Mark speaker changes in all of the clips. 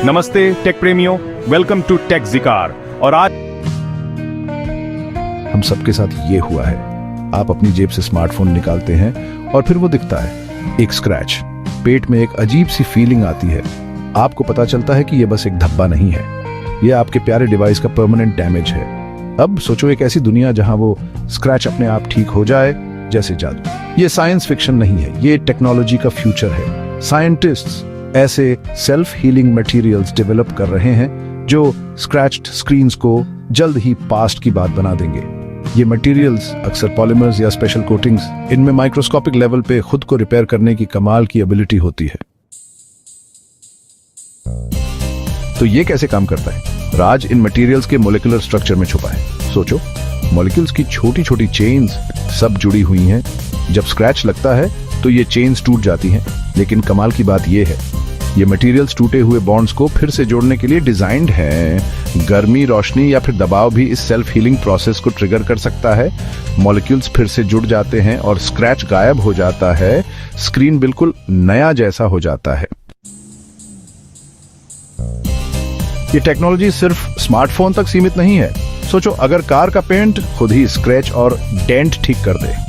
Speaker 1: नमस्ते टेक प्रेमियों, welcome to take ज़िकार। और आज
Speaker 2: हम सबके साथ ये हुआ है। आप अपनी जेब से स्मार्टफोन निकालते हैं और फिर वो दिखता है एक स्क्रैच। पेट में एक अजीब सी फीलिंग आती है। आपको पता चलता है कि ये बस एक धब्बा नहीं है, ये आपके प्यारे डिवाइस का परमानेंट डैमेज है। अब सोचो एक ऐसी दुनिया जहां वो स्क्रैच अपने आप ठीक हो जाए जैसे जादू। ये साइंस फिक्शन नहीं है, ये टेक्नोलॉजी का फ्यूचर है। साइंटिस्ट्स ऐसे सेल्फ हीलिंग मटेरियल्स डेवलप कर रहे हैं जो स्क्रैच्ड स्क्रीन्स को जल्द ही पास्ट की बात बना देंगे। ये मटेरियल्स अक्सर पॉलीमर्स या स्पेशल कोटिंग्स, इनमें माइक्रोस्कोपिक लेवल पे खुद को रिपेयर करने की कमाल की एबिलिटी होती है। तो ये कैसे काम करता है? राज इन मटेरियल्स के मॉलिक्यूलर स्ट्रक्चर में छुपा है। सोचो, मॉलिक्यूल्स की छोटी छोटी चेन्स सब जुड़ी हुई हैं। जब स्क्रैच लगता है तो ये चेन्स टूट जाती हैं, लेकिन कमाल की बात ये है, ये मटेरियल्स टूटे हुए बॉन्ड्स को फिर से जोड़ने के लिए डिजाइंड हैं। गर्मी, रोशनी या फिर दबाव भी इस सेल्फ हीलिंग प्रोसेस को ट्रिगर कर सकता है। मॉलिक्यूल्स फिर से जुड़ जाते हैं और स्क्रैच गायब हो जाता है। स्क्रीन बिल्कुल नया जैसा हो जाता है। ये टेक्नोलॉजी सिर्फ स्मार्टफोन तक सीमित नहीं है। सोचो, अगर कार का पेंट खुद ही स्क्रैच और डेंट ठीक कर दे।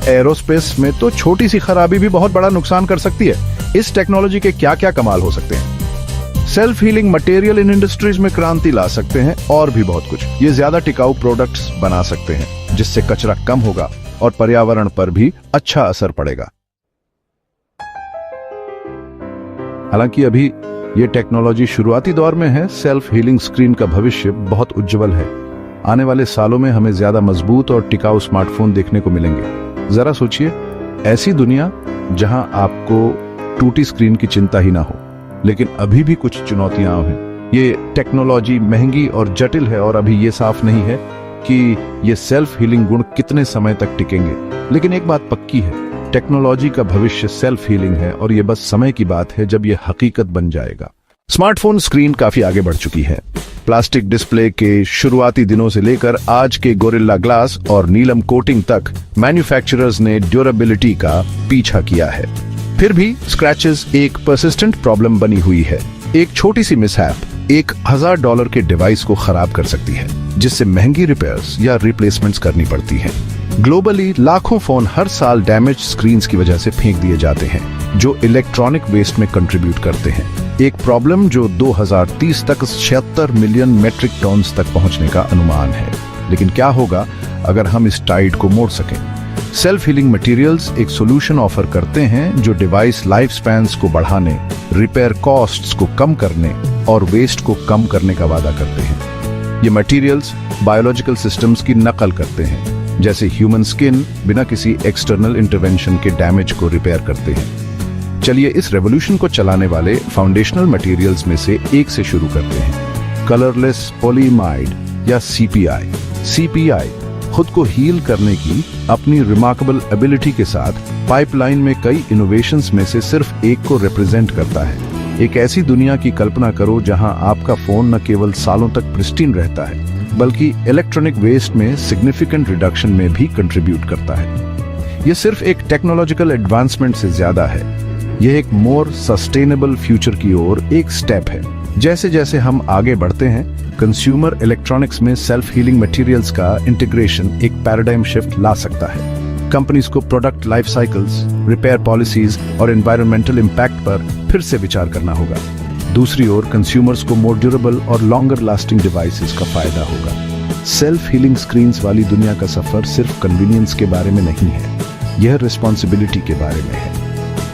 Speaker 2: एरोस्पेस में तो छोटी सी खराबी भी बहुत बड़ा नुकसान कर सकती है। इस टेक्नोलॉजी के क्या क्या कमाल हो सकते हैं? Self healing material in industries में क्रांति ला सकते हैं और भी बहुत कुछ। ये ज्यादा टिकाऊ प्रोडक्ट्स बना सकते हैं जिससे कचरा कम होगा और पर्यावरण पर भी अच्छा असर पड़ेगा। हालांकि अभी ये टेक्नोलॉजी शुरुआती दौर में है। सेल्फ हीलिंग स्क्रीन का भविष्य बहुत उज्जवल है। आने वाले सालों में हमें ज्यादा मजबूत और टिकाऊ स्मार्टफोन देखने को मिलेंगे। जरा सोचिए, ऐसी दुनिया जहां आपको टूटी स्क्रीन की चिंता ही ना हो। लेकिन अभी भी कुछ चुनौतियां हैं। ये टेक्नोलॉजी महंगी और जटिल है और अभी ये साफ नहीं है कि ये सेल्फ हीलिंग गुण कितने समय तक टिकेंगे। लेकिन एक बात पक्की है, टेक्नोलॉजी का भविष्य सेल्फ हीलिंग है और ये बस समय की बात है जब ये हकीकत बन जाएगा। स्मार्टफोन स्क्रीन काफी आगे बढ़ चुकी है। प्लास्टिक डिस्प्ले के शुरुआती दिनों से लेकर आज के गोरिल्ला ग्लास और नीलम कोटिंग तक मैन्युफैक्चरर्स ने ड्यूरेबिलिटी का पीछा किया है। फिर भी स्क्रैचेस एक परसिस्टेंट प्रॉब्लम बनी हुई है। एक छोटी सी मिसहैप $1000 के डिवाइस को खराब कर सकती है, जिससे महंगी रिपेयर्स या रिप्लेसमेंट्स करनी पड़ती हैं। ग्लोबली लाखों फोन हर साल डैमेज स्क्रीन्स की वजह से फेंक दिए जाते हैं, जो इलेक्ट्रॉनिक वेस्ट में कंट्रीब्यूट करते हैं। एक प्रॉब्लम जो 2030 तक 76 मिलियन मेट्रिक टन्स तक पहुंचने का अनुमान है। लेकिन क्या होगा अगर हम इस टाइड को मोड़ सकें? सेल्फ हीलिंग मटेरियल्स एक सॉल्यूशन ऑफर करते हैं जो डिवाइस लाइफ स्पैन्स को बढ़ाने, रिपेयर कॉस्ट्स को कम करने और वेस्ट को कम करने का वादा करते हैं। ये मटेरियल्स बायोलॉजिकल सिस्टम्स की नकल करते हैं, जैसे ह्यूमन स्किन बिना किसी एक्सटर्नल इंटरवेंशन के डैमेज को रिपेयर करते हैं। चलिए इस रेवोल्यूशन को चलाने वाले फाउंडेशनल मटेरियल्स में से एक से शुरू करते हैं, कलरलेस पॉलीमाइड या सीपीआई। सीपीआई खुद को हील करने की अपनी रिमार्केबल एबिलिटी के साथ पाइपलाइन में कई इनोवेशंस में से सिर्फ एक को रिप्रेजेंट करता है। एक ऐसी दुनिया की कल्पना करो जहां आपका फोन न केवल सालों तक प्रिस्टीन रहता है, बल्कि इलेक्ट्रॉनिक वेस्ट में सिग्निफिकेंट रिडक्शन में भी कंट्रीब्यूट करता है। यह सिर्फ एक टेक्नोलॉजिकल एडवांसमेंट से ज्यादा है, यह एक मोर सस्टेनेबल फ्यूचर की ओर एक स्टेप है। जैसे जैसे हम आगे बढ़ते हैं, कंज्यूमर इलेक्ट्रॉनिक्स में सेल्फ हीलिंग मटेरियल्स का इंटीग्रेशन एक पैराडाइम शिफ्ट ला सकता है। कंपनीज को product life cycles, repair policies और एनवायरमेंटल इम्पैक्ट पर फिर से विचार करना होगा। दूसरी ओर कंज्यूमर्स को मोर ड्यूरेबल और लॉन्गर लास्टिंग डिवाइसेस का फायदा होगा। सेल्फ हीलिंग स्क्रीन्स वाली दुनिया का सफर सिर्फ कन्वीनियंस के बारे में नहीं है, यह रिस्पॉन्सिबिलिटी के बारे में है।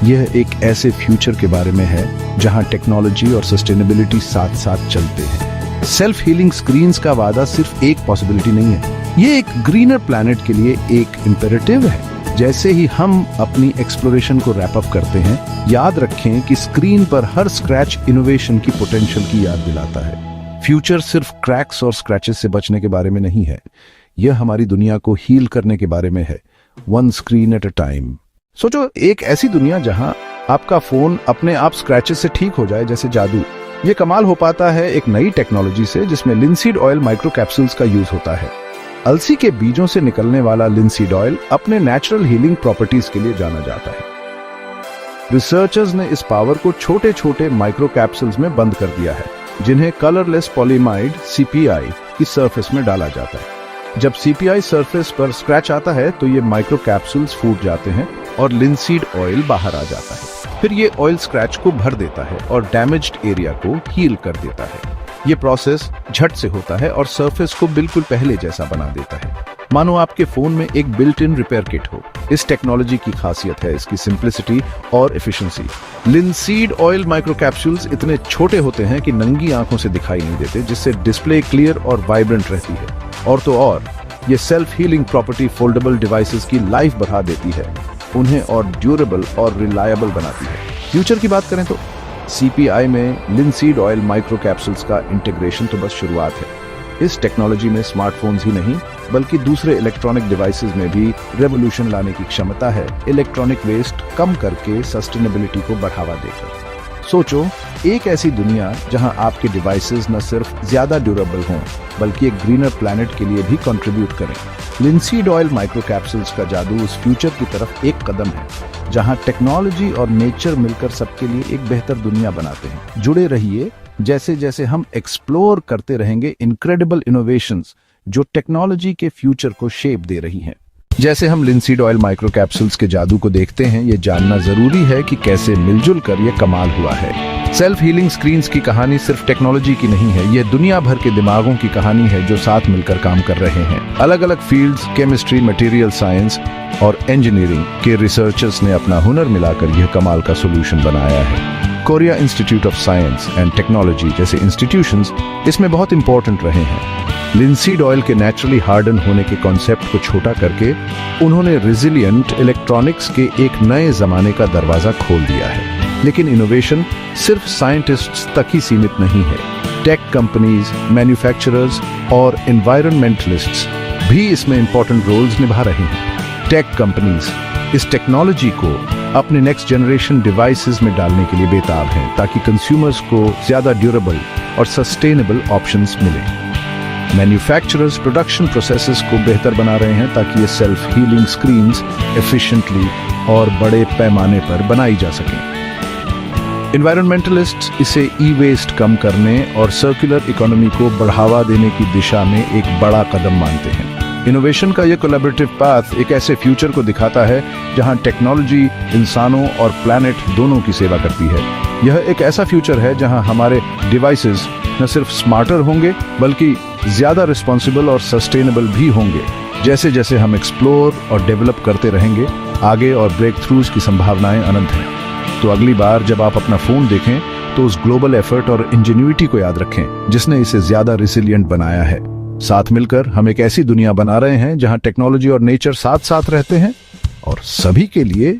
Speaker 2: यह एक ऐसे फ्यूचर के बारे में है जहां टेक्नोलॉजी और सस्टेनेबिलिटी साथ साथ चलते हैं। सेल्फ हीलिंग स्क्रीन्स का वादा सिर्फ एक पॉसिबिलिटी नहीं है, यह एक ग्रीनर प्लैनेट के लिए एक इंपेरेटिव है। जैसे ही हम अपनी एक्सप्लोरेशन को रैप अप करते हैं, याद रखें कि स्क्रीन पर हर स्क्रैच इनोवेशन की पोटेंशियल की याद दिलाता है। फ्यूचर सिर्फ क्रैक्स और स्क्रैचेस से बचने के बारे में नहीं है, यह हमारी दुनिया को हील करने के बारे में है, one screen at a time. सोचो, एक ऐसी दुनिया जहां आपका फोन अपने आप स्क्रैचेस से ठीक हो जाए जैसे जादू। ये कमाल हो पाता है एक नई टेक्नोलॉजी से जिसमें लिंसीड ऑयल माइक्रो कैप्सूल्स का यूज होता है। अलसी के बीजों से निकलने वाला लिंसीड ऑयल अपने नेचुरल हीलिंग प्रॉपर्टीज के लिए जाना जाता है। रिसर्चर्स ने इस पावर को छोटे छोटे माइक्रो कैप्सूल्स में बंद कर दिया है, जिन्हें कलरलेस पॉलीमाइड CPI की सरफेस में डाला जाता है। जब CPI सरफेस पर स्क्रैच आता है तो ये माइक्रो कैप्सूल्स फूट जाते हैं और लिंसीड ऑयल बाहर आ जाता है। फिर ये ऑयल स्क्रैच को भर देता है और डैमेज्ड एरिया को हील कर देता है। ये प्रोसेस झट से होता है और सरफेस को बिल्कुल पहले जैसा बना देता है, मानो आपके फोन में एक बिल्ट इन रिपेयर किट हो। इस टेक्नोलॉजी की खासियत है इसकी सिंप्लिसिटी और efficiency. Linseed oil micro capsules इतने छोटे होते हैं कि नंगी आंखों से दिखाई नहीं देते, जिससे डिस्प्ले क्लियर और वाइब्रेंट रहती है। और तो और ये self healing property foldable devices की लाइफ बढ़ा देती है, उन्हें और ड्यूरेबल और रिलायबल बनाती है। फ्यूचर की बात करें तो CPI में लिंसीड ऑयल माइक्रो कैप्सूल्स का इंटीग्रेशन तो बस शुरुआत है। इस टेक्नोलॉजी में स्मार्टफोन्स ही नहीं बल्कि दूसरे इलेक्ट्रॉनिक डिवाइसेस में भी रेवोल्यूशन लाने की क्षमता है, इलेक्ट्रॉनिक वेस्ट कम करके सस्टेनेबिलिटी को बढ़ावा देकर। सोचो, एक ऐसी दुनिया जहां आपके डिवाइसेस न सिर्फ ज्यादा ड्यूरेबल हों बल्कि एक ग्रीनर प्लैनेट के लिए भी कंट्रीब्यूट करें। लिंसीड ऑयल माइक्रो कैप्सूल्स का जादू उस फ्यूचर की तरफ एक कदम है जहां टेक्नोलॉजी और नेचर मिलकर सबके लिए एक बेहतर दुनिया बनाते हैं। जुड़े रहिए, जैसे जैसे हम एक्सप्लोर करते रहेंगे इनक्रेडिबल इनोवेशंस जो टेक्नोलॉजी के फ्यूचर को शेप दे रही हैं। जैसे हम लिंसीड ऑयल माइक्रो कैप्सूल्स के जादू को देखते हैं, ये जानना जरूरी है कि कैसे मिलजुल कर ये कमाल हुआ है। सेल्फ हीलिंग स्क्रीन्स की कहानी सिर्फ टेक्नोलॉजी की नहीं है, ये दुनिया भर के दिमागों की कहानी है जो साथ मिलकर काम कर रहे हैं। अलग अलग फील्ड्स, केमिस्ट्री, मटेरियल साइंस और इंजीनियरिंग के रिसर्चर्स ने अपना हुनर मिलाकर यह कमाल का सोल्यूशन बनाया है। Korea institute of science and technology जैसे इंस्टीट्यूशंस इसमें बहुत इंपॉर्टेंट रहे हैं। लिंसीड ऑयल के नेचुरली हार्डन होने के कॉन्सेप्ट को छोटा करके उन्होंने रिजिलियंट इलेक्ट्रॉनिक्स के एक नए जमाने का दरवाजा खोल दिया है। लेकिन इनोवेशन सिर्फ साइंटिस्ट्स तक ही सीमित नहीं है। टेक कंपनीज, मैन्युफैक्चरर्स और एनवायरनमेंटलिस्ट्स भी इसमें इंपॉर्टेंट रोल्स निभा रहे हैं। टेक कंपनीज इस टेक्नोलॉजी को अपने नेक्स्ट जनरेशन डिवाइसेस में डालने के लिए बेताब हैं ताकि कंज्यूमर्स को ज्यादा ड्यूरेबल और सस्टेनेबल ऑप्शंस मिले। मैन्युफैक्चरर्स प्रोडक्शन प्रोसेसेस को बेहतर बना रहे हैं ताकि ये सेल्फ हीलिंग स्क्रीन्स एफिशिएंटली और बड़े पैमाने पर बनाई जा सकें। एनवायरनमेंटलिस्ट्स इसे ई-वेस्ट कम करने और सर्कुलर इकोनॉमी को बढ़ावा देने की दिशा में एक बड़ा कदम मानते हैं। इनोवेशन का यह कोलैबोरेटिव पाथ एक ऐसे फ्यूचर को दिखाता है जहां टेक्नोलॉजी इंसानों और प्लैनेट दोनों की सेवा करती है। यह एक ऐसा फ्यूचर है जहां हमारे डिवाइसेस न सिर्फ स्मार्टर होंगे बल्कि ज्यादा रिस्पॉन्सिबल और सस्टेनेबल भी होंगे। जैसे जैसे हम एक्सप्लोर और डेवलप करते रहेंगे आगे और ब्रेक थ्रूज की संभावनाएं अनंत हैं। तो अगली बार जब आप अपना फोन देखें तो उस ग्लोबल एफर्ट और इंजेन्युइटी को याद रखें जिसने इसे ज्यादा रिसिलिएंट बनाया है। साथ मिलकर हम एक ऐसी दुनिया बना रहे हैं जहां टेक्नोलॉजी और नेचर साथ साथ रहते हैं और सभी के लिए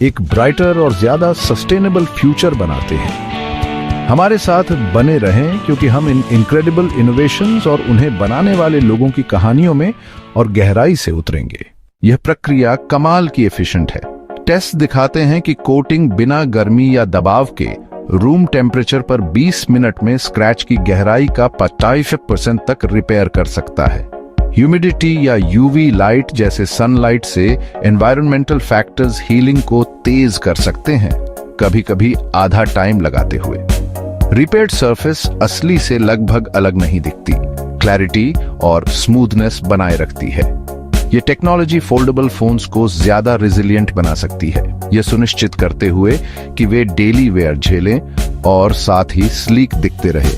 Speaker 2: एक ब्राइटर और ज्यादा सस्टेनेबल फ्यूचर बनाते हैं। हमारे साथ बने रहें क्योंकि हम इन इनक्रेडिबल इनोवेशंस और उन्हें बनाने वाले लोगों की कहानियों में और गहराई से उतरेंगे। यह प्रक्रिया कमाल की एफिशिएंट है। टेस्ट दिखाते हैं कि कोटिंग बिना गर्मी या दबाव के रूम टेम्परेचर पर 20 मिनट में स्क्रैच की गहराई का 25% तक रिपेयर कर सकता है। ह्यूमिडिटी या यूवी लाइट जैसे सनलाइट से एनवायरमेंटल फैक्टर्स हीलिंग को तेज कर सकते हैं, कभी कभी आधा टाइम लगाते हुए। रिपेयर्ड सरफेस असली से लगभग अलग नहीं दिखती, क्लैरिटी और स्मूथनेस बनाए रखती है। ये टेक्नोलॉजी फोल्डेबल फोन्स को ज्यादा रिजिलिएंट बना सकती है, यह सुनिश्चित करते हुए कि वे डेली वेयर झेलें और साथ ही स्लीक दिखते रहे।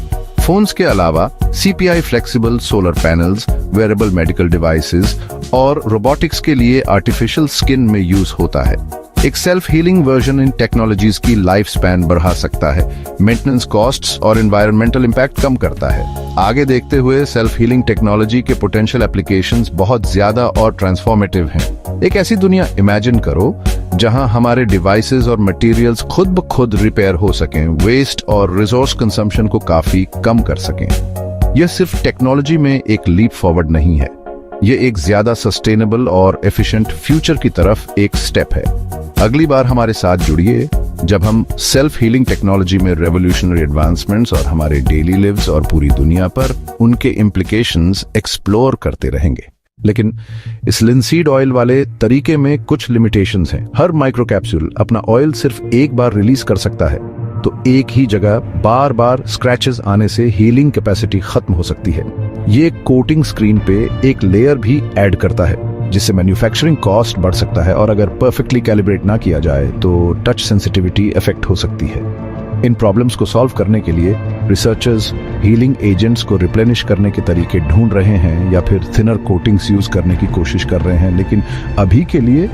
Speaker 2: फोन्स के अलावा CPI flexible solar panels, wearable medical devices और रोबोटिक्स के लिए आर्टिफिशियल स्किन में यूज होता है। एक सेल्फ हीलिंग वर्जन इन टेक्नोलॉजीज की लाइफ स्पैन बढ़ा सकता है, मेंटेनेंस कॉस्ट्स और एनवायरमेंटल इम्पैक्ट कम करता है। आगे देखते हुए सेल्फ हीलिंग टेक्नोलॉजी के पोटेंशियल एप्लीकेशंस बहुत ज्यादा और ट्रांसफॉर्मेटिव हैं। एक ऐसी दुनिया इमेजिन करो जहां हमारे डिवाइसेस और मटेरियल्स खुद ब खुद रिपेयर हो सकें, वेस्ट और रिसोर्स कंजम्पशन को काफी कम कर सकें। यह सिर्फ टेक्नोलॉजी में एक लीप फॉरवर्ड नहीं है, यह एक ज्यादा सस्टेनेबल और एफिशिएंट फ्यूचर की तरफ एक स्टेप है। अगली बार हमारे साथ जुड़िए जब हम सेल्फ हीलिंग टेक्नोलॉजी में रेवोल्यूशनरी एडवांसमेंट्स और हमारे डेली लिव्स और पूरी दुनिया पर उनके इम्प्लीकेशंस एक्सप्लोर करते रहेंगे। लेकिन इस लिंसीड ऑयल वाले तरीके में कुछ लिमिटेशंस हैं। हर माइक्रो कैप्सूल अपना ऑयल सिर्फ एक बार रिलीज कर सकता है, तो एक ही जगह बार बार स्क्रैचेस आने से हीलिंग कैपेसिटी खत्म हो सकती है। ये कोटिंग स्क्रीन पे एक लेयर भी ऐड करता है, जिससे मैन्युफैक्चरिंग कॉस्ट बढ़ सकता है, और अगर परफेक्टली कैलिब्रेट ना किया जाए तो टच सेंसिटिविटी अफेक्ट हो सकती है। इन प्रॉब्लम्स को सॉल्व करने के लिए रिसर्चर्स हीलिंग एजेंट्स को रिप्लेनिश करने के तरीके ढूंढ रहे हैं या फिर थिनर कोटिंग्स यूज करने की कोशिश कर रहे हैं, लेकिन अभी के लिए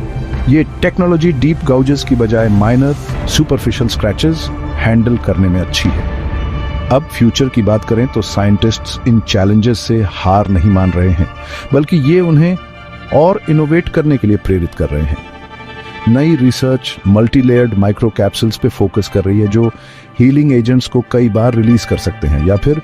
Speaker 2: ये टेक्नोलॉजी डीप गाउजेस की बजाय माइनर सुपरफिशियल स्क्रैचेस हैंडल करने में अच्छी है। अब फ्यूचर की बात करें तो साइंटिस्ट्स इन चैलेंजेस से हार नहीं मान रहे हैं, बल्कि ये उन्हें और इनोवेट करने के लिए प्रेरित कर रहे हैं। नई research multi layered micro capsules पे फोकस कर रही है, जो हीलिंग एजेंट्स को कई बार रिलीज कर सकते हैं, या फिर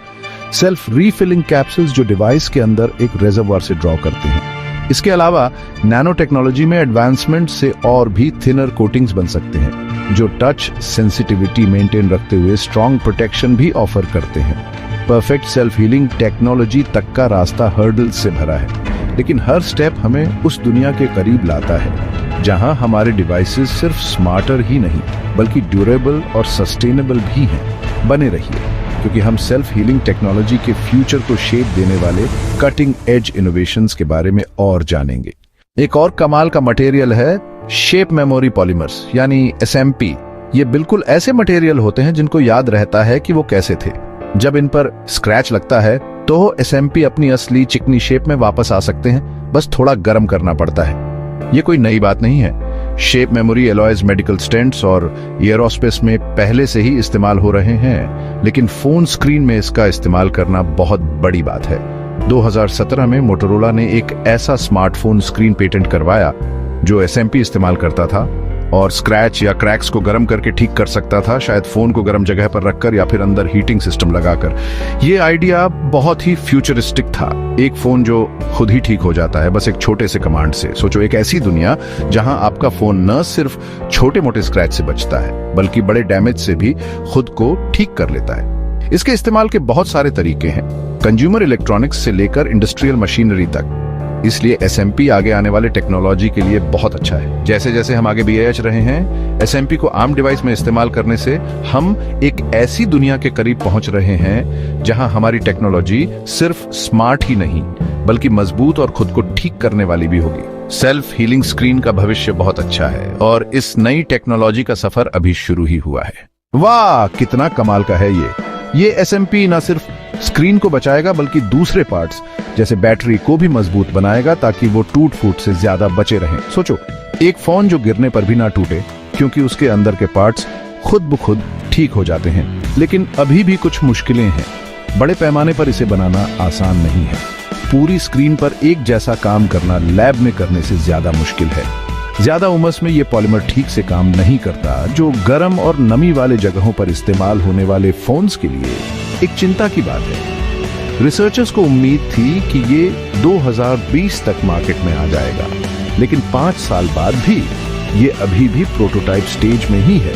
Speaker 2: सेल्फ रीफिलिंग कैप्सूल्स जो डिवाइस के अंदर एक रिजर्वॉयर से ड्रॉ करते हैं। इसके अलावा नैनो टेक्नोलॉजी में एडवांसमेंट से और भी थिनर कोटिंग्स बन सकते हैं, जो टच सेंसिटिविटी मेंटेन रखते हुए स्ट्रॉन्ग प्रोटेक्शन भी ऑफर करते हैं। परफेक्ट सेल्फ हीलिंग टेक्नोलॉजी तक का रास्ता हर्डल से भरा है, लेकिन हर स्टेप हमें उस दुनिया के करीब लाता है जहां हमारे डिवाइसेस सिर्फ स्मार्टर ही नहीं बल्कि ड्यूरेबल और सस्टेनेबल भी हैं। बने रहिए, क्योंकि हम सेल्फ हीलिंग टेक्नोलॉजी के फ्यूचर को शेप देने वाले कटिंग एज इनोवेशंस के बारे में और जानेंगे। एक और कमाल का मटेरियल है शेप मेमोरी पॉलीमर्स यानी SMP। ये बिल्कुल ऐसे मटेरियल होते हैं जिनको याद रहता है कि वो कैसे थे। जब इन पर स्क्रैच लगता है तो SMP अपनी असली चिकनी शेप में वापस आ सकते हैं, बस थोड़ा गर्म करना पड़ता है। ये कोई नई बात नहीं है। Shape memory alloys medical stents और एयरोस्पेस में पहले से ही इस्तेमाल हो रहे हैं, लेकिन फोन स्क्रीन में इसका इस्तेमाल करना बहुत बड़ी बात है। 2017 में मोटोरोला ने एक ऐसा स्मार्टफोन स्क्रीन पेटेंट करवाया जो SMP इस्तेमाल करता था और स्क्रैच या क्रैक्स को गर्म करके ठीक कर सकता था, शायद फोन को गर्म जगह पर रखकर या फिर अंदर हीटिंग सिस्टम लगाकर। ये आइडिया बहुत ही फ्यूचरिस्टिक था, एक फोन जो खुद ही ठीक हो जाता है बस एक छोटे से कमांड से। सोचो, एक ऐसी दुनिया जहां आपका फोन न सिर्फ छोटे मोटे स्क्रैच से बचता है बल्कि बड़े डैमेज से भी खुद को ठीक कर लेता है। इसके इस्तेमाल के बहुत सारे तरीके हैं, कंज्यूमर इलेक्ट्रॉनिक्स से लेकर इंडस्ट्रियल मशीनरी तक। इसलिए SMP आगे आने वाले टेक्नोलॉजी के लिए बहुत अच्छा है। जैसे जैसे हम आगे BAH रहे हैं, SMP को आम डिवाइस में इस्तेमाल करने से हम एक ऐसी दुनिया के करीब पहुंच रहे हैं जहां हमारी टेक्नोलॉजी सिर्फ स्मार्ट ही नहीं बल्कि मजबूत और खुद को ठीक करने वाली भी होगी। सेल्फ हीलिंग स्क्रीन का भविष्य बहुत अच्छा है और इस नई टेक्नोलॉजी का सफर अभी शुरू ही हुआ है। वाह, कितना कमाल का है ये SMP न सिर्फ स्क्रीन को बचाएगा बल्कि दूसरे पार्ट्स जैसे बैटरी को भी मजबूत बनाएगा ताकि वो टूट फूट से ज्यादा बचे रहें। सोचो, एक फोन जो गिरने पर भी ना टूटे क्योंकि उसके अंदर के पार्ट्स खुद ब खुद ठीक हो जाते हैं। लेकिन अभी भी कुछ मुश्किलें हैं। बड़े पैमाने पर इसे बनाना आसान नहीं है। पूरी स्क्रीन पर एक जैसा काम करना लैब में करने से ज्यादा मुश्किल है। ज्यादा उमस में ये पॉलीमर ठीक से काम नहीं करता, जो गर्म और नमी वाले जगहों पर इस्तेमाल होने वाले फोन्स के लिए एक चिंता की बात है। रिसर्चर्स को उम्मीद थी कि ये 2020 तक मार्केट में आ जाएगा, लेकिन 5 साल बाद भी ये अभी भी प्रोटोटाइप स्टेज में ही है,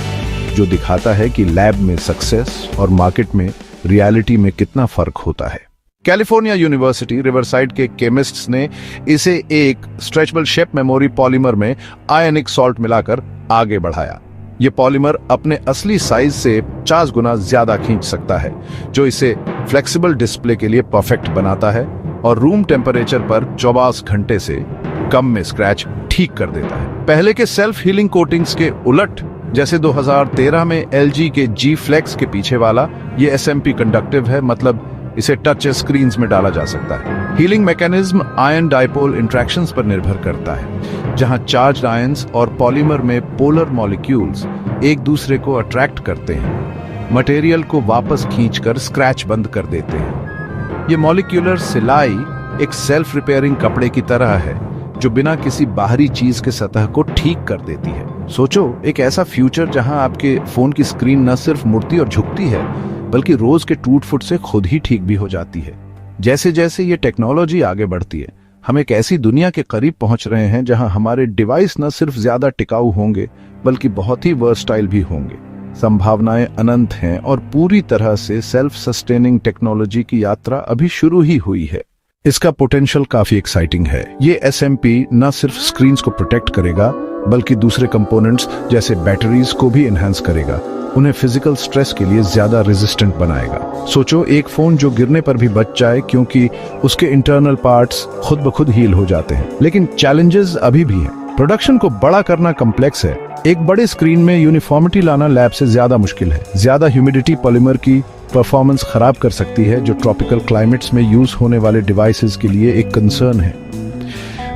Speaker 2: जो दिखाता है कि लैब में सक्सेस और मार्केट में रियलिटी में कितना फर्क होता है। कैलिफोर्निया यूनिवर्सिटी रिवरसाइड के केमिस्ट्स ने इसे एक स्ट्रेचेबल शेप मेमोरी पॉलीमर में आयनिक सॉल्ट मिलाकर आगे बढ़ाया। ये पॉलीमर अपने असली साइज से 50 गुना ज्यादा खींच सकता है, जो इसे फ्लेक्सिबल डिस्प्ले के लिए परफेक्ट बनाता है और रूम टेम्परेचर पर 24 घंटे से कम में स्क्रैच ठीक कर देता है। पहले के सेल्फ हीलिंग कोटिंग्स के उलट, जैसे 2013 में LG के G Flex के पीछे वाला, ये SMP कंडक्टिव है, मतलब इसे टच स्क्रीन्स में डाला जा सकता है। Healing mechanism ion dipole interactions पर निर्भर करता है, जहां चार्ज्ड आयंस और पॉलीमर में पोलर मॉलिक्यूल्स एक दूसरे को अट्रैक्ट करते हैं, मटेरियल को वापस खींचकर स्क्रैच बंद कर देते हैं। ये मॉलिक्यूलर सिलाई एक सेल्फ रिपेयरिंग कपड़े की तरह है, जो बिना किसी बाहरी चीज के सतह को ठीक कर देती है। सोचो, एक ऐसा फ्यूचर जहां आपके फोन की स्क्रीन न सिर्फ मुड़ती और झुकती है बल्कि रोज के टूट फुट से खुद ही ठीक भी हो जाती है। जैसे जैसे ये टेक्नोलॉजी आगे बढ़ती है, हम एक ऐसी दुनिया के करीब पहुंच रहे हैं जहां हमारे डिवाइस न सिर्फ ज्यादा टिकाऊ होंगे बल्कि बहुत ही वर्सटाइल भी होंगे। संभावनाएं अनंत हैं और पूरी तरह से सेल्फ सस्टेनिंग टेक्नोलॉजी की यात्रा अभी शुरू ही हुई है। इसका पोटेंशियल काफी एक्साइटिंग है। ये SMP न सिर्फ स्क्रीन्स को प्रोटेक्ट करेगा बल्कि दूसरे कंपोनेंट्स जैसे बैटरीज को भी एनहांस करेगा, उन्हें फिजिकल स्ट्रेस के लिए ज्यादा रेजिस्टेंट बनाएगा। सोचो एक फोन जो गिरने पर भी बच जाए क्योंकि उसके इंटरनल पार्ट्स खुद ब खुद हील हो जाते हैं। लेकिन चैलेंजेस अभी भी हैं। प्रोडक्शन को बड़ा करना कॉम्प्लेक्स है। एक बड़े स्क्रीन में यूनिफॉर्मिटी लाना लैब से ज्यादा मुश्किल है। ज्यादा ह्यूमिडिटी पॉलीमर की परफॉर्मेंस खराब कर सकती है, जो ट्रॉपिकल क्लाइमेट्स में यूज होने वाले डिवाइसेस के लिए एक कंसर्न है।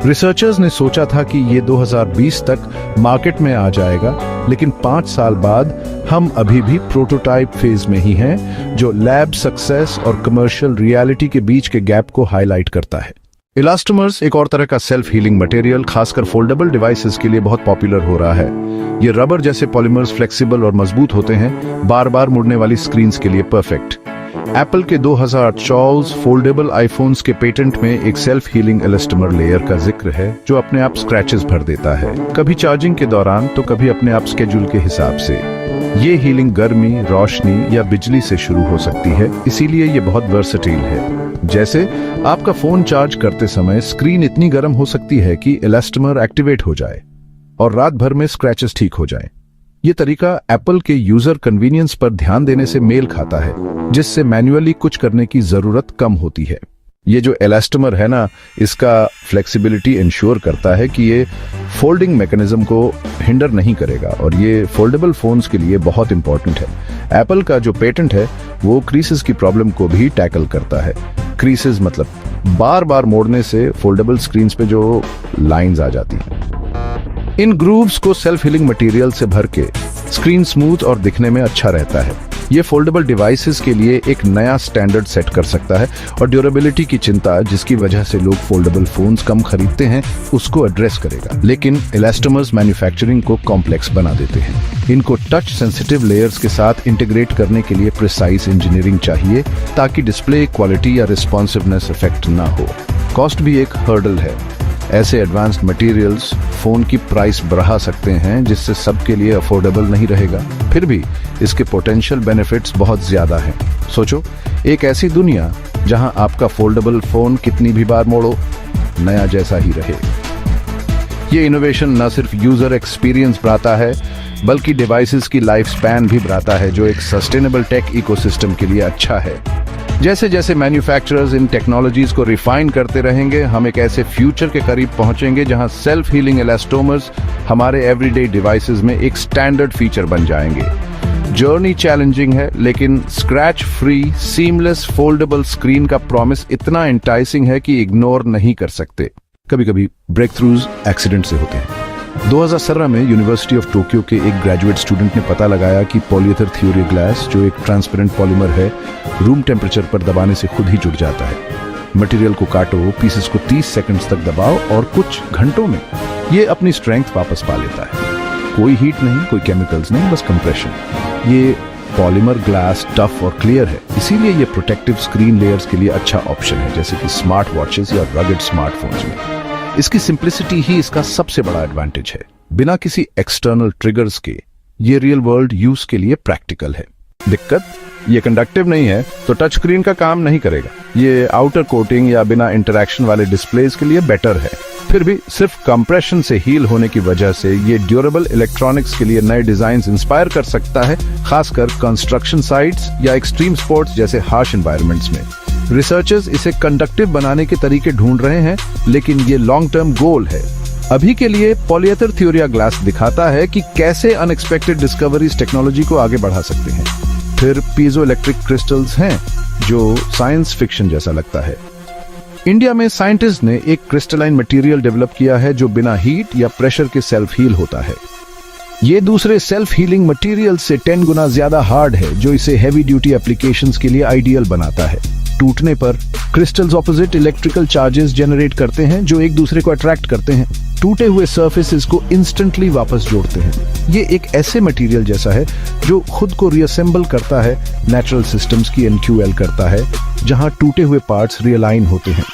Speaker 2: रिसर्चर्स ने सोचा था कि ये 2020 तक मार्केट में आ जाएगा, लेकिन 5 साल बाद हम अभी भी प्रोटोटाइप फेज में ही हैं, जो लैब सक्सेस और कमर्शियल रियलिटी के बीच के गैप को हाईलाइट करता है। इलास्टोमर्स एक और तरह का सेल्फ हीलिंग मटेरियल खासकर फोल्डेबल डिवाइसेस के लिए बहुत पॉपुलर हो रहा है। ये रबर जैसे पॉलीमर्स फ्लेक्सिबल और मजबूत होते हैं, बार बार मुड़ने वाली स्क्रीन्स के लिए परफेक्ट। एप्पल के 2024 फोल्डेबल आईफोन्स के पेटेंट में एक सेल्फ हीलिंग इलास्टोमर लेयर का जिक्र है, जो अपने आप स्क्रैचेस भर देता है, कभी चार्जिंग के दौरान तो कभी अपने आप स्केड्यूल के हिसाब से। ये हीलिंग गर्मी, रोशनी या बिजली से शुरू हो सकती है, इसीलिए ये बहुत वर्सेटाइल है। जैसे आपका फोन चार्ज करते समय स्क्रीन इतनी गर्म हो सकती है कि इलास्टोमर एक्टिवेट हो जाए और रात भर में स्क्रैचेस ठीक हो जाएं। ये तरीका एप्पल के यूजर कन्वीनियंस पर ध्यान देने से मेल खाता है, जिससे मैन्युअली कुछ करने की जरूरत कम होती है। ये जो इलास्टोमर है ना, इसका फ्लेक्सिबिलिटी इंश्योर करता है कि ये फोल्डिंग मैकेनिज्म को हिंडर नहीं करेगा, और ये फोल्डेबल फोन्स के लिए बहुत इंपॉर्टेंट है। एप्पल का जो पेटेंट है वो क्रीसेस की प्रॉब्लम को भी टैकल करता है। क्रीसेस मतलब बार बार मोड़ने से फोल्डेबल स्क्रीन्स पे जो लाइंस आ जाती हैं। इन ग्रूव्स को सेल्फ हीलिंग मटेरियल से भर के स्क्रीन स्मूथ और दिखने में अच्छा रहता है। ये फोल्डेबल डिवाइसेस के लिए एक नया स्टैंडर्ड सेट कर सकता है, और ड्यूरेबिलिटी की चिंता जिसकी वजह से लोग फोल्डेबल फोन्स कम खरीदते हैं, उसको एड्रेस करेगा। लेकिन इलास्टोमर्स मैन्युफैक्चरिंग को कॉम्प्लेक्स बना देते हैं। इनको टच सेंसिटिव लेयर्स के साथ इंटीग्रेट करने के लिए प्रिसाइज इंजीनियरिंग चाहिए, ताकि डिस्प्ले क्वालिटी या रिस्पॉन्सिवनेस इफेक्ट ना हो। कॉस्ट भी एक हर्डल है। ऐसे एडवांस्ड मटेरियल्स फोन की प्राइस बढ़ा सकते हैं, जिससे सबके लिए अफोर्डेबल नहीं रहेगा। फिर भी इसके पोटेंशियल बेनिफिट्स बहुत ज्यादा हैं। सोचो एक ऐसी दुनिया जहां आपका फोल्डेबल फोन कितनी भी बार मोड़ो, नया जैसा ही रहे। ये इनोवेशन न सिर्फ यूजर एक्सपीरियंस बढ़ाता है, बल्कि डिवाइसेस की लाइफ स्पैन भी बढ़ाता है, जो एक सस्टेनेबल टेक इकोसिस्टम के लिए अच्छा है। जैसे जैसे मैन्युफैक्चरर्स इन टेक्नोलॉजीज को रिफाइन करते रहेंगे, हम एक ऐसे फ्यूचर के करीब पहुंचेंगे जहां सेल्फ हीलिंग इलास्टोमर्स हमारे एवरीडे डिवाइसेस में एक स्टैंडर्ड फीचर बन जाएंगे। जर्नी चैलेंजिंग है, लेकिन scratch free seamless foldable screen का प्रॉमिस इतना एंटाइसिंग है कि इग्नोर नहीं कर सकते। कभी कभी ब्रेक थ्रूज एक्सीडेंट से होते हैं। 2017 में यूनिवर्सिटी ऑफ टोक्यो के एक ग्रेजुएट स्टूडेंट ने पता लगाया कि पॉलीएथर थ्योरी ग्लास, जो एक ट्रांसपेरेंट पॉलीमर है, रूम टेम्परेचर पर दबाने से खुद ही जुड़ जाता है। मटेरियल को काटो, पीसेस को 30 सेकंड्स तक दबाओ और कुछ घंटों में ये अपनी स्ट्रेंथ वापस पा लेता है। कोई हीट नहीं, कोई केमिकल्स नहीं, बस कंप्रेशन। ये पॉलीमर ग्लास टफ और क्लियर है, इसीलिए ये प्रोटेक्टिव स्क्रीन लेयर्स के लिए अच्छा ऑप्शन है, जैसे कि स्मार्ट वॉचेस या रगड स्मार्टफोन्स में। इसकी सिंप्लिसिटी ही इसका सबसे बड़ा एडवांटेज है। बिना किसी एक्सटर्नल ट्रिगर्स के ये रियल वर्ल्ड यूज के लिए प्रैक्टिकल है। दिक्कत, ये कंडक्टिव नहीं है तो टच स्क्रीन का काम नहीं करेगा। ये आउटर कोटिंग या बिना इंटरैक्शन वाले डिस्प्लेस के लिए बेटर है। फिर भी सिर्फ कंप्रेशन से हील होने की वजह से ये ड्यूरेबल इलेक्ट्रॉनिक्स के लिए नए डिजाइन्स इंस्पायर कर सकता है, खासकर कंस्ट्रक्शन साइट्स या एक्सट्रीम स्पोर्ट्स जैसे हार्श एनवायरनमेंट्स में। रिसर्चर्स इसे कंडक्टिव बनाने के तरीके ढूंढ रहे हैं, लेकिन ये लॉन्ग टर्म गोल है। अभी के लिए पॉलीएथर थ्योरी ग्लास दिखाता है कि कैसे अनएक्सपेक्टेड डिस्कवरीज टेक्नोलॉजी को आगे बढ़ा सकते हैं। फिर पीजो इलेक्ट्रिक क्रिस्टल्स हैं, जो साइंस फिक्शन जैसा लगता है। इंडिया में साइंटिस्ट ने एक क्रिस्टलाइन मटेरियल डेवलप किया है, जो बिना हीट या प्रेशर के सेल्फ हील होता है। ये दूसरे सेल्फ हीलिंग मटेरियल से 10 गुना ज्यादा हार्ड है, जो इसे हैवी ड्यूटी एप्लीकेशंस के लिए आइडियल बनाता है। टूटने पर crystals opposite electrical charges generate करते हैं, जो एक दूसरे को अट्रैक्ट करते हैं। टूटे हुए सरफेसेस को इंस्टेंटली वापस जोड़ते हैं। ये एक ऐसे मटेरियल जैसा है जो खुद को रीअसेंबल करता है, नेचुरल सिस्टम्स की एनक्यूएल करता है, जहां टूटे हुए पार्ट्स रियलाइन होते हैं।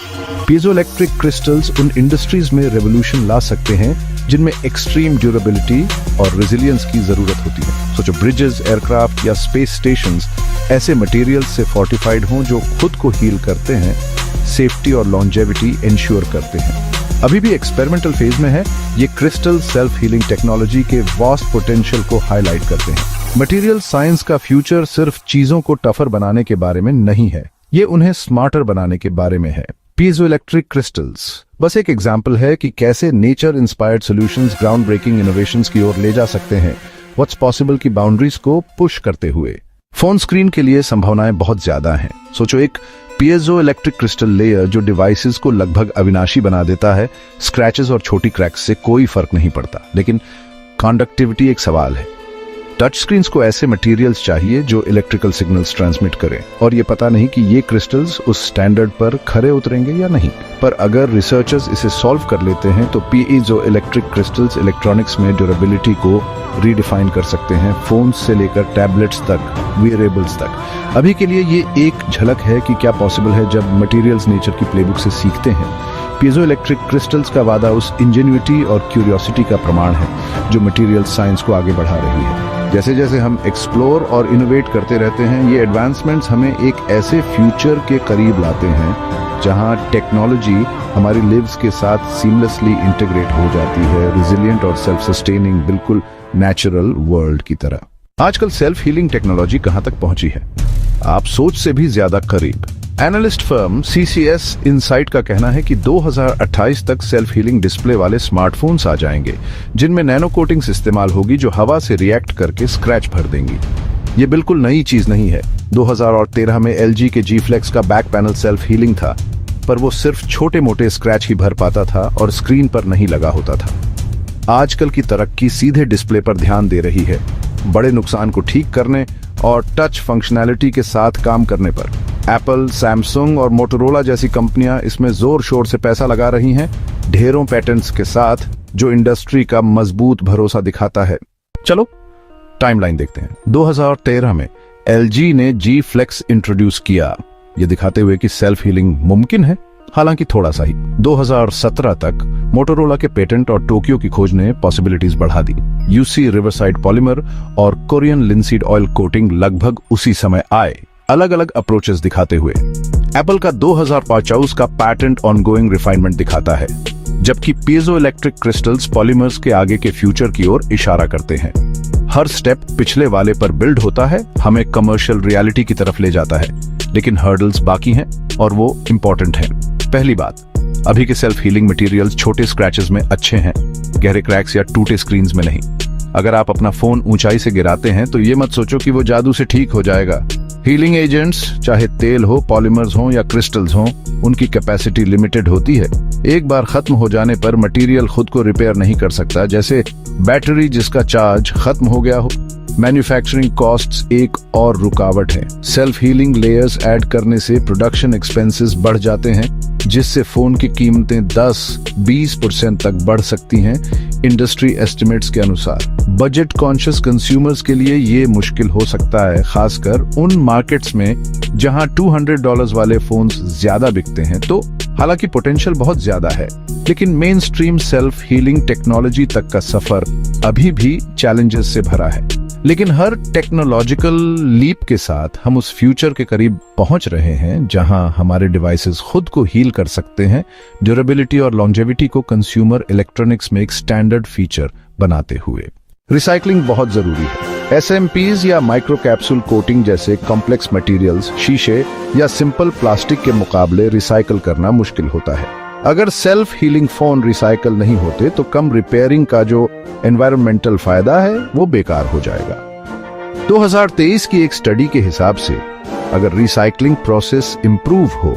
Speaker 2: पीजोइलेक्ट्रिक क्रिस्टल्स उन इंडस्ट्रीज में रेवोल्यूशन ला सकते हैं जिनमें एक्सट्रीम ड्यूरेबिलिटी और रेजिलियंस की जरूरत होती है। सोचो ब्रिजेस, एयरक्राफ्ट या स्पेस स्टेशंस ऐसे मटेरियल्स से फोर्टिफाइड हों जो खुद को हील करते हैं सेफ्टी और लॉन्जेविटी इंश्योर करते हैं। अभी भी एक्सपेरिमेंटल फेज में है। ये क्रिस्टल सेल्फ हीलिंग टेक्नोलॉजी के वास्ट पोटेंशियल को हाईलाइट करते हैं। मटेरियल साइंस का फ्यूचर सिर्फ चीजों को टफर बनाने के बारे में नहीं है, ये उन्हें स्मार्टर बनाने के बारे में है। पीजोइलेक्ट्रिक क्रिस्टल्स बस एक एग्जाम्पल है कि कैसे nature inspired solutions ground breaking innovations की ओर ले जा सकते हैं, व्हाट्स पॉसिबल की बाउंड्रीज को पुश करते हुए। फोन स्क्रीन के लिए संभावनाएं बहुत ज्यादा हैं। सोचो, एक पीएजो इलेक्ट्रिक क्रिस्टल लेयर जो डिवाइसेस को लगभग अविनाशी बना देता है। स्क्रैचेस और छोटी क्रैक्स से कोई फर्क नहीं पड़ता। लेकिन कंडक्टिविटी एक सवाल है। टच स्क्रीन्स को ऐसे मटेरियल्स चाहिए जो इलेक्ट्रिकल सिग्नल्स ट्रांसमिट करें, और ये पता नहीं कि ये क्रिस्टल्स उस स्टैंडर्ड पर खरे उतरेंगे या नहीं। पर अगर रिसर्चर्स इसे सॉल्व कर लेते हैं तो पीएजो इलेक्ट्रिक क्रिस्टल्स इलेक्ट्रॉनिक्स में ड्यूरेबिलिटी को रीडिफाइन कर सकते हैं, फोन से लेकर टैबलेट्स तक, वेयरेबल्स तक। अभी के लिए ये एक झलक है कि क्या पॉसिबल है जब मटेरियल्स नेचर की प्लेबुक से सीखते हैं। पीजो इलेक्ट्रिक क्रिस्टल्स का वादा उस इंजेन्युइटी और क्यूरियोसिटी का प्रमाण है जो मटेरियल साइंस को आगे बढ़ा रही है। जैसे जैसे हम एक्सप्लोर और इनोवेट करते रहते हैं, ये एडवांसमेंट्स हमें एक ऐसे फ्यूचर के करीब लाते हैं जहां टेक्नोलॉजी हमारी लिव्स के साथ सीमलेसली इंटीग्रेट हो जाती है, रिजिलिएंट और सेल्फ सस्टेनिंग, बिल्कुल नेचुरल वर्ल्ड की तरह। आजकल सेल्फ हीलिंग टेक्नोलॉजी कहां तक पहुंची है? आप सोच से भी ज्यादा करीब। एनालिस्ट फर्म CCS इनसाइट का कहना है कि 2028 तक सेल्फ हीलिंग डिस्प्ले वाले स्मार्टफोन्स आ जाएंगे, जिनमें नैनो कोटिंग्स इस्तेमाल होगी जो हवा से रिएक्ट करके स्क्रैच भर देंगी। ये बिल्कुल नई चीज नहीं है। 2013 में LG के G Flex का बैक पैनल सेल्फ हीलिंग था, पर वो सिर्फ छोटे मोटे स्क्रैच ही भर पाता था और स्क्रीन पर नहीं लगा होता था। आजकल की तरक्की सीधे डिस्प्ले पर ध्यान दे रही है, बड़े नुकसान को ठीक करने और टच फंक्शनैलिटी के साथ काम करने पर। एप्पल, सैमसंग और मोटोरोला जैसी कंपनियां इसमें जोर शोर से पैसा लगा रही हैं, ढेरों पैटेंट्स के साथ, जो इंडस्ट्री का मजबूत भरोसा दिखाता है। चलो टाइमलाइन देखते हैं। 2013 में LG ने G Flex इंट्रोड्यूस किया, ये दिखाते हुए कि सेल्फ हीलिंग मुमकिन है, हालांकि थोड़ा सा ही। 2017 तक मोटोरोला के पेटेंट और टोक्यो की खोज ने पॉसिबिलिटीज बढ़ा दी। UC रिवरसाइड पॉलीमर और कोरियन लिंसीड ऑयल कोटिंग लगभग उसी समय आए, अलग अलग अप्रोचेस दिखाते हुए। एप्पल का 2025 का पैटेंट ऑनगोइंग रिफाइनमेंट दिखाता है, जबकि पीजो इलेक्ट्रिक क्रिस्टल्स पॉलीमर्स के आगे के फ्यूचर की ओर इशारा करते हैं। हर स्टेप पिछले वाले पर बिल्ड होता है, हमें कमर्शियल रियलिटी की तरफ ले जाता है, लेकिन हर्डल्स बाकी हैं और वो इंपॉर्टेंट हैं। पहली बात, अभी के सेल्फ हीलिंग मटेरियल्स छोटे स्क्रैचेस में अच्छे हैं, गहरे क्रैक्स या टूटे स्क्रीन्स में नहीं। अगर आप अपना फोन ऊंचाई से गिराते हैं तो ये मत सोचो कि वो जादू से ठीक हो जाएगा। हीलिंग एजेंट्स, चाहे तेल हो, पॉलीमर्स हो या क्रिस्टल्स हो, उनकी कैपेसिटी लिमिटेड होती है। एक बार खत्म हो जाने पर मटेरियल खुद को रिपेयर नहीं कर सकता, जैसे बैटरी जिसका चार्ज खत्म हो गया हो। मैन्युफैक्चरिंग कॉस्ट्स एक और रुकावट है। सेल्फ हीलिंग लेयर्स ऐड करने से प्रोडक्शन एक्सपेंसेस बढ़ जाते हैं, जिससे फोन की कीमतें 10-20% तक बढ़ सकती हैं, इंडस्ट्री एस्टिमेट्स के अनुसार। बजट कॉन्शियस कंज्यूमर्स के लिए ये मुश्किल हो सकता है, खासकर उन मार्केट्स में जहां $200 वाले फोन्स ज्यादा बिकते हैं। तो हालांकि पोटेंशियल बहुत ज्यादा है, लेकिन main stream self healing technology तक का सफर अभी भी चैलेंजेस से भरा है। लेकिन हर टेक्नोलॉजिकल लीप के साथ हम उस फ्यूचर के करीब पहुंच रहे हैं जहां हमारे डिवाइसेस खुद को हील कर सकते हैं, ड्यूरेबिलिटी और लॉन्जेविटी को कंज्यूमर इलेक्ट्रॉनिक्स में एक स्टैंडर्ड फीचर बनाते हुए। रिसाइकलिंग बहुत जरूरी है। SMPs या माइक्रो कैप्सूल कोटिंग जैसे कॉम्प्लेक्स मटेरियल्स, शीशे या सिंपल प्लास्टिक के मुकाबले रिसाइकल करना मुश्किल होता है। अगर सेल्फ हीलिंग फोन रिसाइकल नहीं होते तो कम रिपेयरिंग का जो एनवायरमेंटल फायदा है वो बेकार हो जाएगा। 2023 की एक स्टडी के हिसाब से अगर रिसाइकलिंग प्रोसेस इंप्रूव हो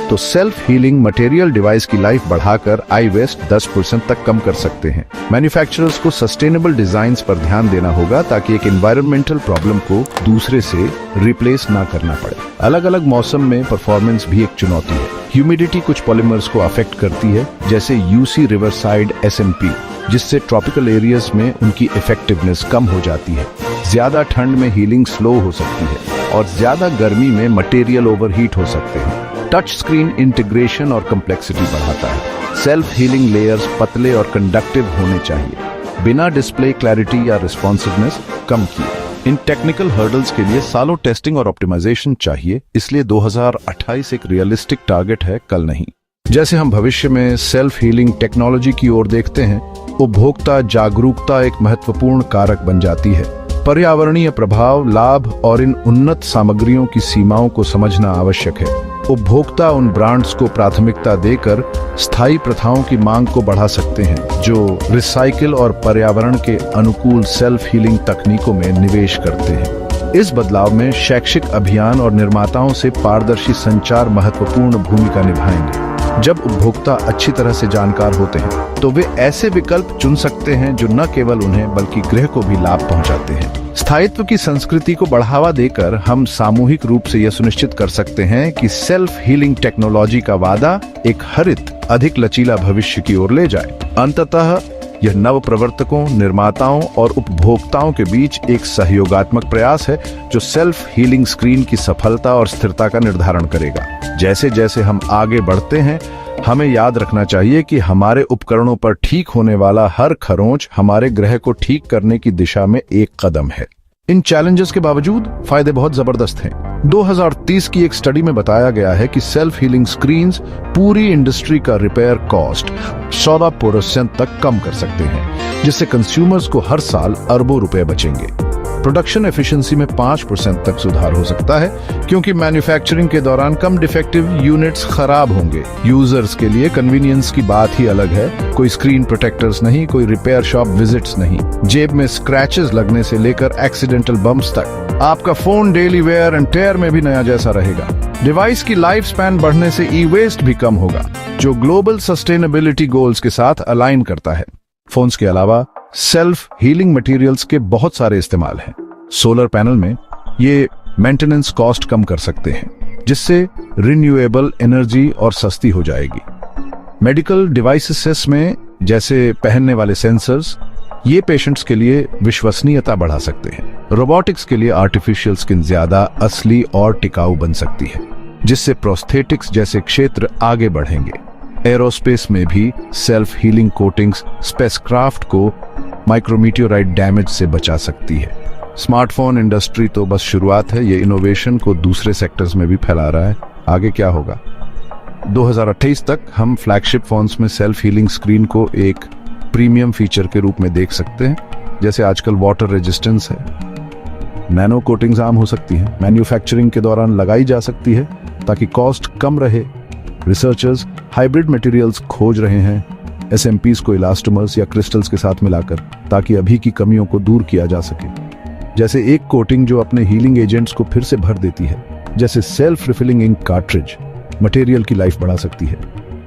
Speaker 2: तो सेल्फ हीलिंग मटेरियल डिवाइस की लाइफ बढ़ाकर आई वेस्ट 10% तक कम कर सकते हैं। मैन्युफैक्चरर्स को सस्टेनेबल डिजाइन्स पर ध्यान देना होगा ताकि एक एनवायरमेंटल प्रॉब्लम को दूसरे से रिप्लेस ना करना पड़े। अलग अलग मौसम में परफॉर्मेंस भी एक चुनौती है। ह्यूमिडिटी कुछ पॉलीमर्स को अफेक्ट करती है, जैसे UC रिवरसाइड SMP, जिससे ट्रॉपिकल एरियाज में उनकी इफेक्टिवनेस कम हो जाती है। ज्यादा ठंड में हीलिंग स्लो हो सकती है और ज्यादा गर्मी में मटेरियल ओवरहीट हो सकते हैं। टच स्क्रीन इंटीग्रेशन और कम्प्लेक्सिटी बढ़ाता है। सेल्फ हीलिंग लेयर्स पतले और कंडक्टिव होने चाहिए, बिना डिस्प्ले क्लैरिटी या रिस्पॉन्सिवनेस कम किए। इन टेक्निकल हर्डल्स के लिए सालों टेस्टिंग और ऑप्टिमाइजेशन चाहिए, इसलिए 2028 एक रियलिस्टिक टारगेट है, कल नहीं। जैसे हम भविष्य में सेल्फ हीलिंग टेक्नोलॉजी की ओर देखते हैं, उपभोक्ता जागरूकता एक महत्वपूर्ण कारक बन जाती है। पर्यावरणीय प्रभाव, लाभ और इन उन्नत सामग्रियों की सीमाओं को समझना आवश्यक है। उपभोक्ता उन ब्रांड्स को प्राथमिकता देकर स्थायी प्रथाओं की मांग को बढ़ा सकते हैं जो रिसाइकिल और पर्यावरण के अनुकूल सेल्फ हीलिंग तकनीकों में निवेश करते हैं। इस बदलाव में शैक्षिक अभियान और निर्माताओं से पारदर्शी संचार महत्वपूर्ण भूमिका निभाएंगे। जब उपभोक्ता अच्छी तरह से जानकार होते हैं तो वे ऐसे विकल्प चुन सकते हैं जो न केवल उन्हें बल्कि गृह को भी लाभ पहुंचाते हैं। स्थायित्व की संस्कृति को बढ़ावा देकर हम सामूहिक रूप से यह सुनिश्चित कर सकते हैं कि सेल्फ हीलिंग टेक्नोलॉजी का वादा एक हरित, अधिक लचीला भविष्य की ओर ले जाए। अंततः यह नव प्रवर्तकों, निर्माताओं और उपभोक्ताओं के बीच एक सहयोगात्मक प्रयास है जो सेल्फ हीलिंग स्क्रीन की सफलता और स्थिरता का निर्धारण करेगा। जैसे जैसे हम आगे बढ़ते हैं, हमें याद रखना चाहिए कि हमारे उपकरणों पर ठीक होने वाला हर खरोंच हमारे ग्रह को ठीक करने की दिशा में एक कदम है। इन चैलेंजेस के बावजूद फायदे बहुत जबरदस्त हैं। 2030 की एक स्टडी में बताया गया है कि सेल्फ हीलिंग स्क्रीन्स पूरी इंडस्ट्री का रिपेयर कॉस्ट 14% तक कम कर सकते हैं, जिससे कंज्यूमर्स को हर साल अरबों रुपए बचेंगे। प्रोडक्शन एफिशिएंसी में 5% तक सुधार हो सकता है, क्योंकि मैन्युफैक्चरिंग के दौरान कम डिफेक्टिव यूनिट्स खराब होंगे। यूजर्स के लिए कन्वीनियंस की बात ही अलग है। कोई स्क्रीन प्रोटेक्टर्स नहीं, कोई रिपेयर शॉप विजिट्स नहीं, जेब में स्क्रैचेस लगने से लेकर एक्सीडेंटल बम्प्स तक। आपका phone daily wear and tear में भी नया जैसा रहेगा। डिवाइस की लाइफ स्पैन बढ़ने से ई वेस्ट भी कम होगा, जो ग्लोबल सस्टेनेबिलिटी गोल्स के साथ अलाइन करता है। फोन्स के अलावा सेल्फ हीलिंग मटेरियल्स के बहुत सारे इस्तेमाल हैं। सोलर पैनल में ये मेंटेनेंस कॉस्ट कम कर सकते हैं, जिससे रिन्यूएबल एनर्जी और सस्ती हो जाएगी। मेडिकल डिवाइसेस में जैसे पहनने वाले सेंसर्स, ये पेशेंट्स के लिए विश्वसनीयता बढ़ा सकते हैं। रोबोटिक्स के लिए आर्टिफिशियल स्किन ज्यादा असली और टिकाऊ बन सकती है, जिससे प्रोस्थेटिक्स जैसे क्षेत्र आगे बढ़ेंगे। एरोस्पेस में भी सेल्फ हीलिंग कोटिंग्स स्पेसक्राफ्ट को माइक्रोमीटियोराइट डैमेज से बचा सकती है। स्मार्टफोन इंडस्ट्री तो बस शुरुआत है, ये इनोवेशन को दूसरे सेक्टर्स में भी फैला रहा है। आगे क्या होगा? 2028 तक हम फ्लैगशिप फोन्स में सेल्फ हीलिंग स्क्रीन को एक प्रीमियम फीचर के रूप में देख सकते हैं, जैसे आजकल वाटर रेजिस्टेंस है। नैनो कोटिंग्स आम हो सकती हैं, मैन्युफैक्चरिंग के दौरान लगाई जा सकती है ताकि कॉस्ट कम रहे। रिसर्चर्स हाइब्रिड मटेरियल्स खोज रहे हैं, एसएमपीज को इलास्टोमर्स या क्रिस्टल्स के साथ मिलाकर, ताकि अभी की कमियों को दूर किया जा सके। जैसे एक कोटिंग जो अपने हीलिंग एजेंट्स को फिर से भर देती है, जैसे self refilling ink cartridge material की लाइफ बढ़ा सकती है।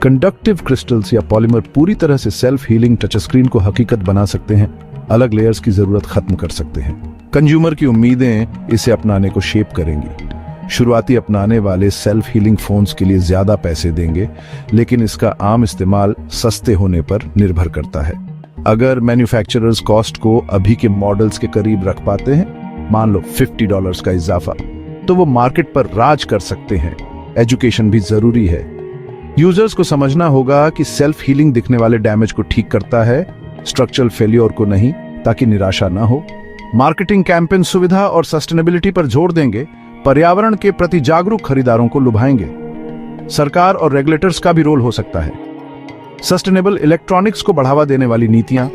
Speaker 2: कंडक्टिव क्रिस्टल्स या पॉलीमर पूरी तरह से सेल्फ हीलिंग टच स्क्रीन को हकीकत बना सकते हैं, अलग लेयर्स की जरूरत खत्म कर सकते हैं। कंज्यूमर की उम्मीदें इसे अपनाने को शेप करेंगी। शुरुआती अपनाने वाले सेल्फ हीलिंग फोन्स के लिए ज्यादा पैसे देंगे, लेकिन इसका आम इस्तेमाल सस्ते होने पर निर्भर करता है। अगर मैन्युफैक्चरर्स कॉस्ट को अभी के मॉडल्स के करीब रख पाते हैं, मान लो $50 का इजाफा, तो वो मार्केट पर राज कर सकते हैं। एजुकेशन भी जरूरी है। यूजर्स को समझना होगा कि सेल्फ हीलिंग दिखने वाले डैमेज को ठीक करता है, स्ट्रक्चरल फेल्योर को नहीं, ताकि निराशा ना हो। मार्केटिंग कैंपेन सुविधा और सस्टेनेबिलिटी पर जोर देंगे, पर्यावरण के प्रति जागरूक खरीदारों को लुभाएंगे। सरकार और रेगुलेटर्स का भी रोल हो सकता है। सस्टेनेबल इलेक्ट्रॉनिक्स को बढ़ावा देने वाली नीतियां,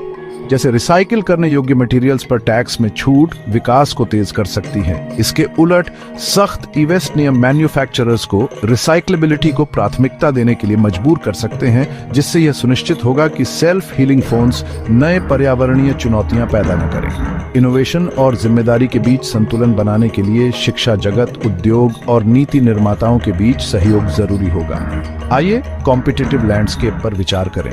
Speaker 2: जैसे रिसाइकिल करने योग्य मटेरियल्स पर टैक्स में छूट, विकास को तेज कर सकती हैं। इसके उलट सख्त ई वेस्ट नियम मैन्युफैक्चरर्स को रिसाइक्लेबिलिटी को प्राथमिकता देने के लिए मजबूर कर सकते हैं, जिससे यह सुनिश्चित होगा कि सेल्फ हीलिंग फोन्स नए पर्यावरणीय चुनौतियां पैदा न करें। इनोवेशन और जिम्मेदारी के बीच संतुलन बनाने के लिए शिक्षा जगत, उद्योग और नीति निर्माताओं के बीच सहयोग जरूरी होगा। आइए कॉम्पिटिटिव लैंडस्केप पर विचार करें।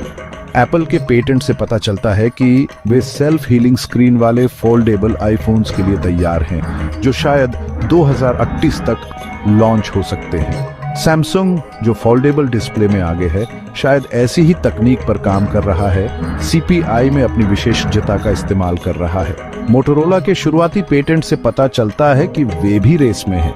Speaker 2: एप्पल के पेटेंट से पता चलता है कि वे सेल्फ हीलिंग स्क्रीन वाले फोल्डेबल आईफोन्स के लिए तैयार हैं, जो शायद 2028 तक लॉन्च हो सकते हैं। सैमसंग, जो फोल्डेबल डिस्प्ले में आगे है, शायद ऐसी ही तकनीक पर काम कर रहा है। CPI में अपनी विशेषज्ञता का इस्तेमाल कर रहा है। मोटोरोला के शुरुआती पेटेंट से पता चलता है कि वे भी रेस में हैं,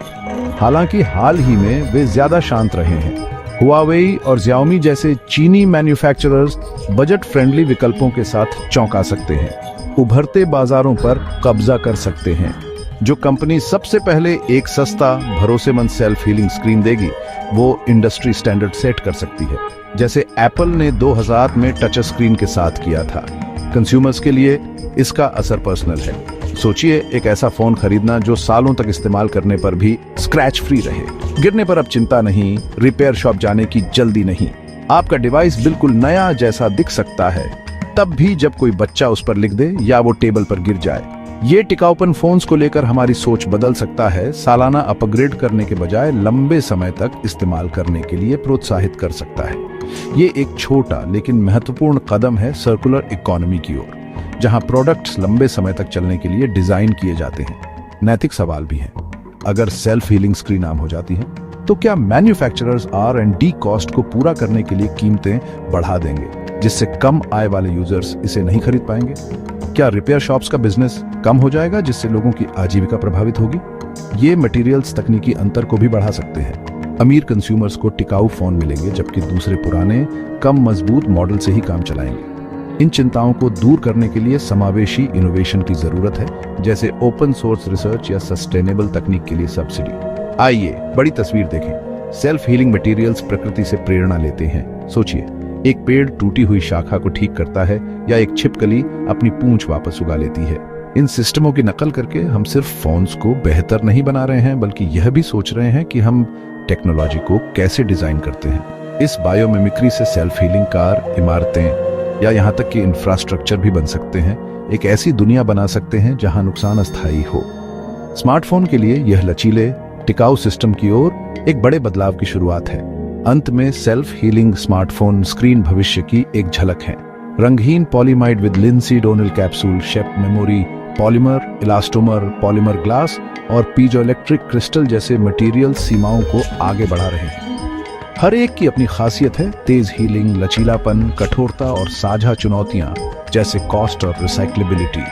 Speaker 2: हालांकि हाल ही में वे ज्यादा शांत रहे हैं। हुआवेई और Xiaomi जैसे चीनी मैन्युफैक्चरर्स बजट फ्रेंडली विकल्पों के साथ चौंका सकते हैं, उभरते बाजारों पर कब्जा कर सकते हैं। जो कंपनी सबसे पहले एक सस्ता भरोसेमंद सेल्फ हीलिंग स्क्रीन देगी वो इंडस्ट्री स्टैंडर्ड सेट कर सकती है, जैसे एप्पल ने 2000 में टच स्क्रीन के साथ किया था। कंज्यूमर्स के लिए इसका असर पर्सनल है। सोचिए एक ऐसा फोन खरीदना जो सालों तक इस्तेमाल करने पर भी स्क्रैच फ्री रहे, गिरने पर अब चिंता नहीं, रिपेयर शॉप जाने की जल्दी नहीं, आपका डिवाइस बिल्कुल नया जैसा दिख सकता है तब भी जब कोई बच्चा उस पर लिख दे या वो टेबल पर गिर जाए। ये टिकाऊपन फोन्स को लेकर हमारी सोच बदल सकता है, सालाना अपग्रेड करने के बजाय लंबे समय तक इस्तेमाल करने के लिए प्रोत्साहित कर सकता है। ये एक छोटा लेकिन महत्वपूर्ण कदम है सर्कुलर इकोनॉमी की ओर, जहां प्रोडक्ट्स लंबे समय तक चलने के लिए डिजाइन किए जाते हैं। नैतिक सवाल भी है, अगर सेल्फ हीलिंग स्क्रीन आम हो जाती है तो क्या मैन्युफैक्चरर्स R&D कॉस्ट को पूरा करने के लिए कीमतें बढ़ा देंगे, जिससे कम आय वाले यूजर्स इसे नहीं खरीद पाएंगे? क्या रिपेयर शॉप्स का बिजनेस कम हो जाएगा, जिससे लोगों की आजीविका प्रभावित होगी? ये मटेरियल्स तकनीकी अंतर को भी बढ़ा सकते हैं। अमीर कंज्यूमर्स को टिकाऊ फोन मिलेंगे, जबकि दूसरे पुराने कम मजबूत मॉडल से ही काम चलाएंगे। इन चिंताओं को दूर करने के लिए समावेशी इनोवेशन की जरूरत है, जैसे ओपन सोर्स रिसर्च या सस्टेनेबल तकनीक के लिए सब्सिडी। आइए बड़ी तस्वीर देखें। सेल्फ हीलिंग मटेरियल्स प्रकृति से प्रेरणा लेते हैं। सोचिए, एक पेड़ टूटी हुई शाखा को ठीक करता है या एक छिपकली अपनी पूंछ वापस उगा लेती है। इन सिस्टमों की नकल करके हम सिर्फ फोन्स को बेहतर नहीं बना रहे हैं, बल्कि यह भी सोच रहे हैं कि हम टेक्नोलॉजी को कैसे डिजाइन करते हैं। इस बायोमिमिक्री से सेल्फ हीलिंग कार, इमारतें या यहाँ तक कि इंफ्रास्ट्रक्चर भी बन सकते हैं। एक ऐसी दुनिया बना सकते हैं जहां नुकसान अस्थायी हो। स्मार्टफोन के लिए यह लचीले टिकाऊ सिस्टम की ओर एक बड़े बदलाव की शुरुआत है। अंत में सेल्फ हीलिंग स्मार्टफोन स्क्रीन भविष्य की एक झलक है। रंगहीन पॉलीमाइड विद लिंसी डोनल capsule, shape memory, polymer, elastomer, polymer glass और पीजोइलेक्ट्रिक क्रिस्टल जैसे मटेरियल सीमाओं को आगे बढ़ा रहे हैं। हर एक की अपनी खासियत है। तेज हीलिंग, लचीलापन, कठोरता और साझा चुनौतियां जैसे कॉस्ट और रिसाइक्लेबिलिटी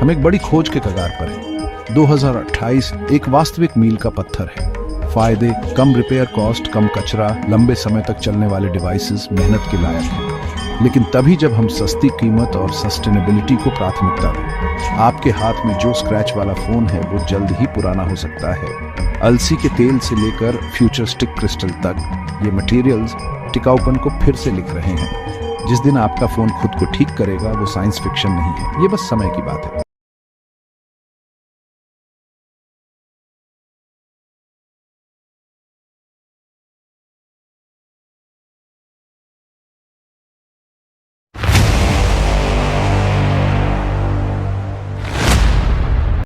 Speaker 2: हम एक बड़ी खोज के कगार पर हैं। 2028 एक वास्तविक मील का पत्थर है। फायदे: कम रिपेयर कॉस्ट, कम कचरा, लंबे समय तक चलने वाले डिवाइसेस मेहनत के लायक हैं, लेकिन तभी जब हम सस्ती कीमत और सस्टेनेबिलिटी को प्राथमिकता दें। आपके हाथ में जो स्क्रैच वाला फोन है वो जल्द ही पुराना हो सकता है। अलसी के तेल से लेकर फ्यूचरिस्टिक क्रिस्टल तक ये मटेरियल्स टिकाऊपन को फिर से लिख रहे हैं। जिस दिन आपका फोन खुद को ठीक करेगा वो साइंस फिक्शन नहीं है, ये बस समय की बात है।